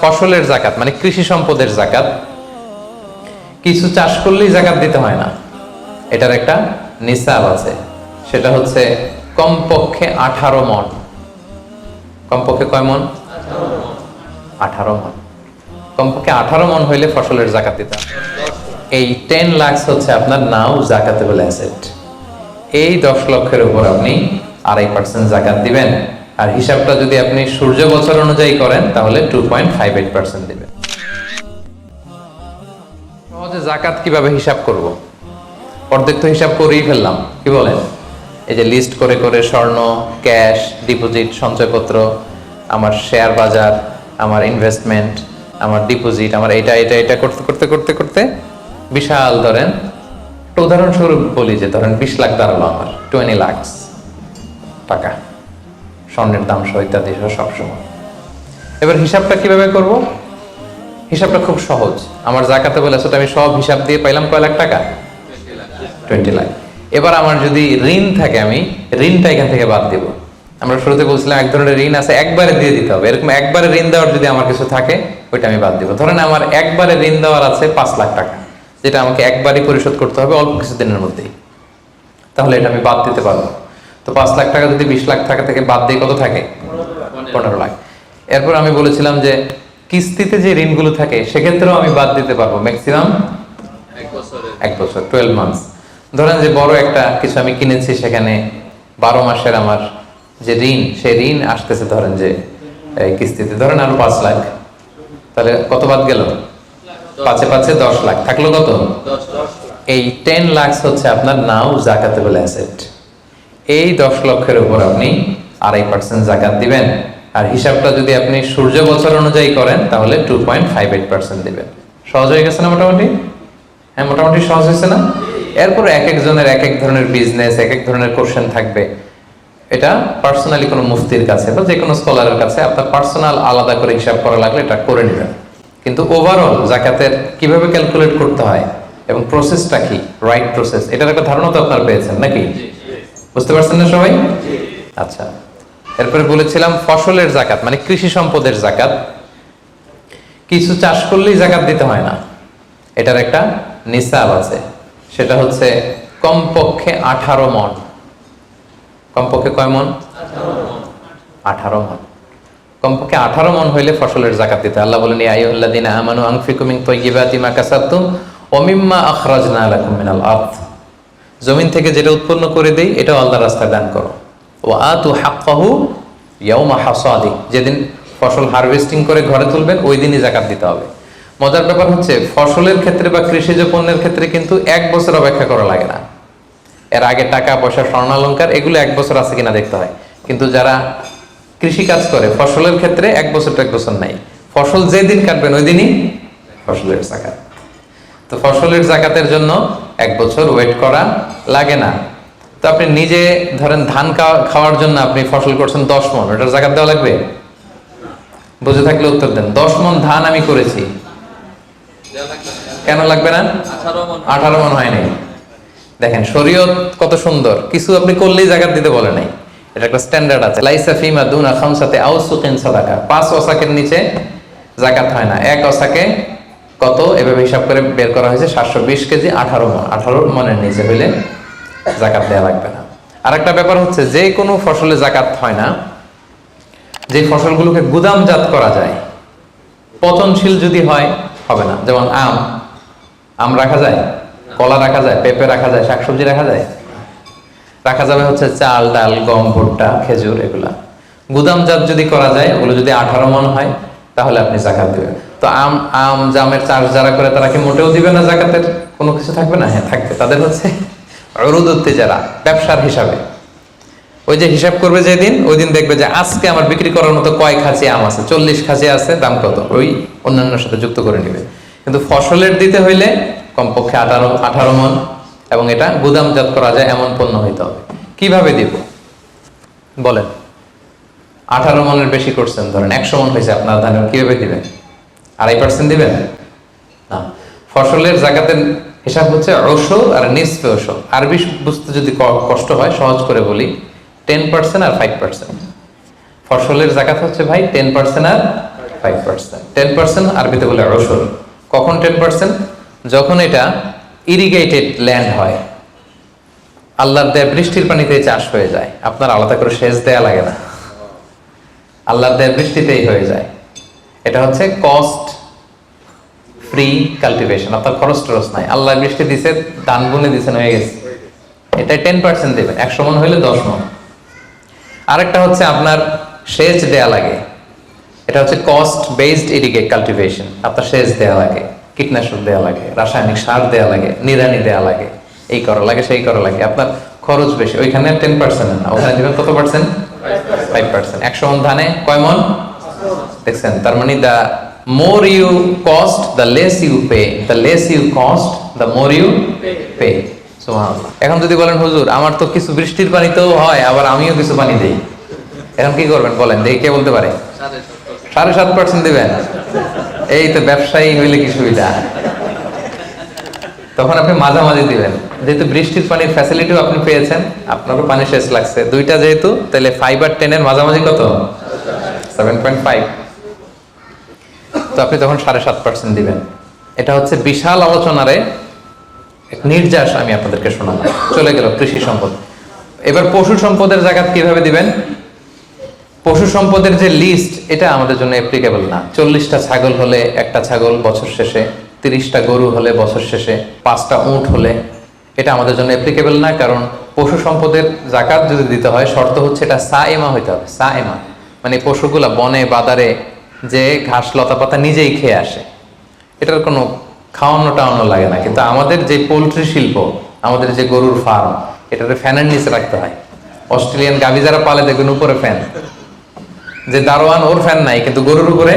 ফসলের জাকাত মানে কৃষি সম্পদের জাকাত। কিছু চাষ করলেই জাকাত দিতে হয় না, এটার একটা নিসাব আছে। সেটা হচ্ছে কমপক্ষে 18 মণ। কমপক্ষে কয় মণ? 18 মণ। কমপক্ষে 18 মণ হইলে ফসলের জাকাত দিতে হয়। এই 10 লাখ হচ্ছে আপনার নাও জাকাতেবল অ্যাসেট। এই 10 লক্ষের উপর আপনি 2.5% জাকাত দিবেন। আর হিসাবটা যদি আপনি সূর্য বছর অনুযায়ী করেন তাহলে 2.58% দিবেন। সহজে জাকাত কিভাবে হিসাব করব? অর্ধেক তো হিসাব করেই ফেললাম, কি বলেন? এই যে লিস্ট করে করে স্বর্ণ, ক্যাশ, ডিপোজিট, সঞ্চয়পত্র, আমার শেয়ার বাজার, আমার ইনভেস্টমেন্ট, আমার ডিপোজিট, আমার এটা এটা এটা করতে করতে করতে করতে বিশাল, ধরেন একটা উদাহরণস্বরূপ বলি যে ধরেন 20 লাখ দাঁড়ালো আমার, 20 লাখ টাকা, স্বর্ণের দাম সহ ইত্যাদি সবসময়। এবার হিসাবটা কিভাবে করব? হিসাবটা খুব সহজ। আমার জাকাতেবল অ্যাসেট আমি সব হিসাব দিয়ে পাইলাম কয় লাখ টাকা? 20 লাখ। এবার আমার যদি ঋণ থাকে, আমি ঋণটা এখান থেকে বাদ দিব। আমরা শুরুতে বলছিলাম এক ধরনের ঋণ আছে একবারে দিয়ে দিতে হবে। এরকম একবারে ঋণ দেওয়ার যদি আমার কিছু থাকে ওইটা আমি বাদ দিব। ধরেন আমার একবারে ঋণ দেওয়ার আছে 5 লাখ টাকা, যেটা আমাকে একবারই পরিশোধ করতে হবে অল্প কিছুদিনের মধ্যেই, তাহলে এটা আমি বাদ দিতে পারবো। তো 5 লাখ টাকা যদি 20 লাখ টাকা থেকে বাদ দিয়ে কত থাকে? 15 লাখ। এরপর আমি বলেছিলাম যে কিস্তিতে যে ঋণগুলো থাকে সেক্ষেত্রেও আমি বাদ দিতে পারবো ম্যাক্সিমাম 1 বছর, 12 মান্থস। ধরেন যে বড় একটা কিছু আমি কিনেছি, সেখানে 12 মাসের আমার যে ঋণ, সেই ঋণ আসতেছে ধরেন যে কিস্তিতে, ধরেন আরো 5 লাখ, তাহলে কত বাদ গেল? 5 এ 5 10 লাখ, থাকলো কত? এই 10 লাখ হচ্ছে আপনার নাও জাকাতেবল অ্যাসেট। এই 10 লক্ষের উপর আপনি 2.5% জাকাত দিবেন। আর হিসাবটা যদি আপনি সূর্য বছর অনুযায়ী করেন তাহলে 2.58% দিবেন। সহজ হয়ে গেছে না মোটামুটি? হ্যাঁ, মোটামুটি সহজ হয়েছে না? এরপর এক একজনের এক এক ধরনের বিজনেস, এক এক ধরনের কোশ্চেন থাকবে। এটা পার্সোনালি কোনো মুফতির কাছে বা যে কোনো স্কলারের কাছে আপনার পার্সোনাল আলাদা করে হিসাব করা লাগলে এটা করে নেবেন। কিন্তু ওভারঅল জাকাতের কিভাবে ক্যালকুলেট করতে হয় এবং প্রসেসটা কি, রাইট প্রসেস, এটার একটা ধারণা তো আপনার পেয়েছেন নাকি? বুঝতে পারছেন না সবাই? আচ্ছা, এরপরে বলেছিলাম ফসলের জাকাত মানে কৃষি সম্পদের জাকাত। কিছু চাষ করলেই জাকাত দিতে হয় না, এটার একটা নিসাব আছে। সেটা হচ্ছে কমপক্ষে 18 মণ। কমপক্ষে কয় মণ? 18 মণ। কমপক্ষে 18 মণ হইলে ফসলের জাকাত দিতে। আল্লাহ বলেন, ইয়া আইয়ুহাল্লাযীনা আমানু আনফিকু মিন তাইয়্যিবাতি মা কাসাবতুম ওয়া মিম্মা আখরাজনা লাকুম মিনাল আরদ। জমিন থেকে যেটা উৎপন্ন করে দেই এটাও আল্লাহর রাস্তায় দান করো। ওয়া আতু হাক্কাহু ইয়াওমা হাসাদি, যেদিন ফসল হারভেস্টিং করে ঘরে তুলবেন ওই দিনই জাকাত দিতে হবে। মজার ব্যাপার হচ্ছে ফসলের ক্ষেত্রে বা কৃষিজ পণ্যের ক্ষেত্রে কিন্তু 1 বছর অপেক্ষা করা লাগে না। এর আগে টাকা পয়সা, স্বর্ণালংকার এগুলো 1 বছর আছে কিনা দেখতে হয়। কিন্তু যারা কৃষি কাজ করে ফসলের ক্ষেত্রে 1 বছর তো 1 বছর নাই, ফসল যেদিন কাটবেন ওই দিনই ফসলের জাকাত। তো ফসলের জাকাতের জন্য 1 বছর ওয়েট করা লাগে না। তো আপনি নিজে ধরেন ধান খাওয়ার জন্য আপনি ফসল করছেন 10 মণ, ওটার জাকাত দেওয়া লাগবে? বুঝে থাকলে উত্তর দেন। 10 মণ ধান আমি করেছি, কেন লাগবে না? 18 মণ হয়নি। দেখেন শরীয়ত কত সুন্দর, কিছু আপনি করলেই জাকাত দিতে বলে নাই। এটা একটা স্ট্যান্ডার্ড আছে। লাইসা ফিমা দুনা খামসাতে আউসুকিন সাদাকা, 5 ওয়াসাকের নিচে জাকাত হয় না। 1 ওয়াসাকে কত এভাবে হিসাব করে বের করা হয়েছে 720 কেজি, 18 মণ। 18 মণের নিচে হইলে জাকাত দেওয়া লাগবে না। আর একটা ব্যাপার হচ্ছে যে কোনো ফসলে জাকাত হয় না যে ফসলগুলোকে গুদামজাত করা যায়। পচনশীল যদি হয় হবে না। যেমন আম রাখা যায়, কলা রাখা যায়, পেঁপে রাখা যায়, শাকসবজি রাখা যায়। রাখা যাবে হচ্ছে চাল, ডাল, গম, ভুট্টা, খেজুর, এগুলা গুদামজাত যদি করা যায়, ওগুলো যদি 18 মণ হয় তাহলে আপনি জাকাত দিবেন। তো জামের চাষ যারা করে তারা কি মোটেও দিবে না জাকাতের কোনো কিছু থাকবে না? হ্যাঁ থাকবে। তাদের হচ্ছে উরুদুত তিজারা, ব্যবসার হিসাবে। ওই যে হিসাব করবে যেদিন, ওই দিন দেখবে যে আজকে আমার বিক্রি করার মতো কয় খাঁচি আম আছে, 40 খাঁচি আছে, দাম কত, ওই অন্যান্যের সাথে যুক্ত করে নিবে। কিন্তু ফসলের দিতে হইলে কমপক্ষে 18 মণ এবং এটা গুদামজাত করা যায় এমন পণ্য হইতে হবে। কিভাবে দিব বলেন? 18 মণের বেশি করছেন, ধরেন 100 মণ হয়েছে আপনার ধানের, কিভাবে দিবেন? 2.5% দিবেন না। ফসলের জাকাতের হিসাব হচ্ছে ওশর আর নিসফে ওশর। আরবি বুঝতে যদি কষ্ট হয় সহজ করে বলি, 10% আর 5%। ফসলের জাকাত হচ্ছে ভাই 10% আর 5%। 10% আরবিতে বলে রসুল। কখন 10%? যখন এটা ইরিগেটেড ল্যান্ড হয়, আল্লাহর দেয়া বৃষ্টির পানিতে চাষ হয়ে যায়, আপনার আলাদা করে সেচ দেয়া লাগে না, আল্লাহর দেয়া বৃষ্টিতেই হয়ে যায়। এটা হচ্ছে কস্ট ফ্রি কাল্টিভেশন, আপনার খরচ টরচ নাই, আল্লাহ বৃষ্টি দিছে, ধান বুনে দিছেন, হয়ে গেছে। এটা 10% দেবেন, 100 মন হইলে 10 মন। আরেকটা হচ্ছে আপনার সেচ দেয়া লাগে, এটা হচ্ছে কস্ট বেসড ইরিগেট কাল্টিভেশন, আপনার সেচ দেয়া লাগে, কীটনাশক দেয়া লাগে, রাসায়নিক সার দেয়া লাগে, নিড়ানি দেয়া লাগে, এই করা লাগে সেই করা লাগে, আপনার খরচ বেশি। ওইখানে 10% না, ওখানে দিবেন কত পার্সেন্ট? 5%। 100 মন ধানে কয় মন? দেখছেন? তার মানে the more you cost the less you pay, the less you cost the more you pay. সুবহানাল্লাহ। এখন যদি বলেন হুজুর আমার তো কিছু বৃষ্টির পানিতেও হয়, আবার আমিও কিছু পানি দেই, এখন কি করবেন বলেন দেখি, কে বলতে পারে? 7.5% দিবেন? এই তো ব্যবসায়ী হইলে কি সুবিধা। তখন আপনি মাঝামাঝি দিবেন, যেহেতু বৃষ্টির পানির ফ্যাসিলিটিও আপনি পেয়েছেন, আপনারও পানি শেষ লাগছে, দুইটা যেহেতু, তাহলে 5 আর 10 এর মাঝামাঝি কত? 7.5। তো আপনি তখন 7.5% দিবেন। এটা হচ্ছে বিশাল আলোচনারে এক নির্যাস আমি আপনাদেরকে শোনালাম। চলে গেল কৃষি সম্পদ। এবার পশু সম্পদের জাকাত কিভাবে দিবেন? পশু সম্পদের যে লিস্ট, এটা আমাদের জন্য অ্যাপ্লিকেবল না। 40টা ছাগল হলে একটা ছাগল বছর শেষে, 30টা গরু হলে বছর শেষে, 5টা উট হলে, এটা আমাদের জন্য অ্যাপ্লিকেবল না। কারণ পশু সম্পদের জাকাত যদি দিতে হয়, শর্ত হচ্ছে এটা সায়েমা হইতে হবে। সায়েমা মানে পশুগুলা বনে বাদারে যে ঘাস লতা পাতা নিজেই খেয়ে আসে, এটার কোনো খাওয়ানো টাওয়ানো লাগে না। কিন্তু আমাদের যে পোলট্রি শিল্প, আমাদের যে গরুর ফার্ম, এটাতে ফ্যানের নিচে রাখতে হয়। অস্ট্রেলিয়ান গাভী যারা পালে দেখবেন উপরে ফ্যান, যে দারোয়ান ওর ফ্যান নাই, কিন্তু গরুর উপরে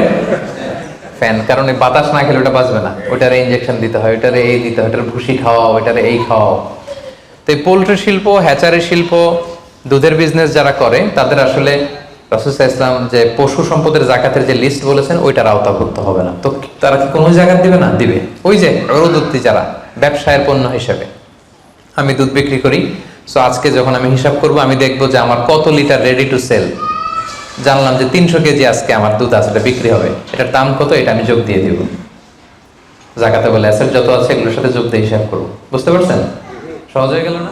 ফ্যান, কারণ এই বাতাস না খেলে ওটা বাঁচবে না। ওইটারে ইঞ্জেকশন দিতে হয়, ওইটারে এই দিতে হয়, ওইটারে ভুসি খাওয়াও, ওইটারে এই খাওয়াও। তো এই পোলট্রি শিল্প, হ্যাচারি শিল্প, দুধের বিজনেস যারা করে, তাদের আসলে রাসূল সাল্লাল্লাহু আলাইহি ওয়াসাল্লাম যে পশু সম্পদের জাকাতের যে লিস্ট বলেছেন, ওইটার আওতাভুক্ত হবে না। তো তারা কি কোনো জাকাত দিবে না? দিবে। ওই যে উরুদুত্তি যারা ব্যবসায়ের পণ্য হিসেবে, আমি দুধ বিক্রি করি, সো আজকে যখন আমি হিসাব করব, আমি দেখবো যে আমার কত লিটার রেডি টু সেল, জানলাম যে 300 কেজি আজকে আমার দুধ আছে, এটা বিক্রি হবে, এটার দাম কত, এটা আমি যোগ দিয়ে দিব। জাকাতে বলে অ্যাসেট যত আছে এগুলোর সাথে যোগ দিয়ে হিসাব করবো। বুঝতে পারছেন? সহজ হয়ে গেল না?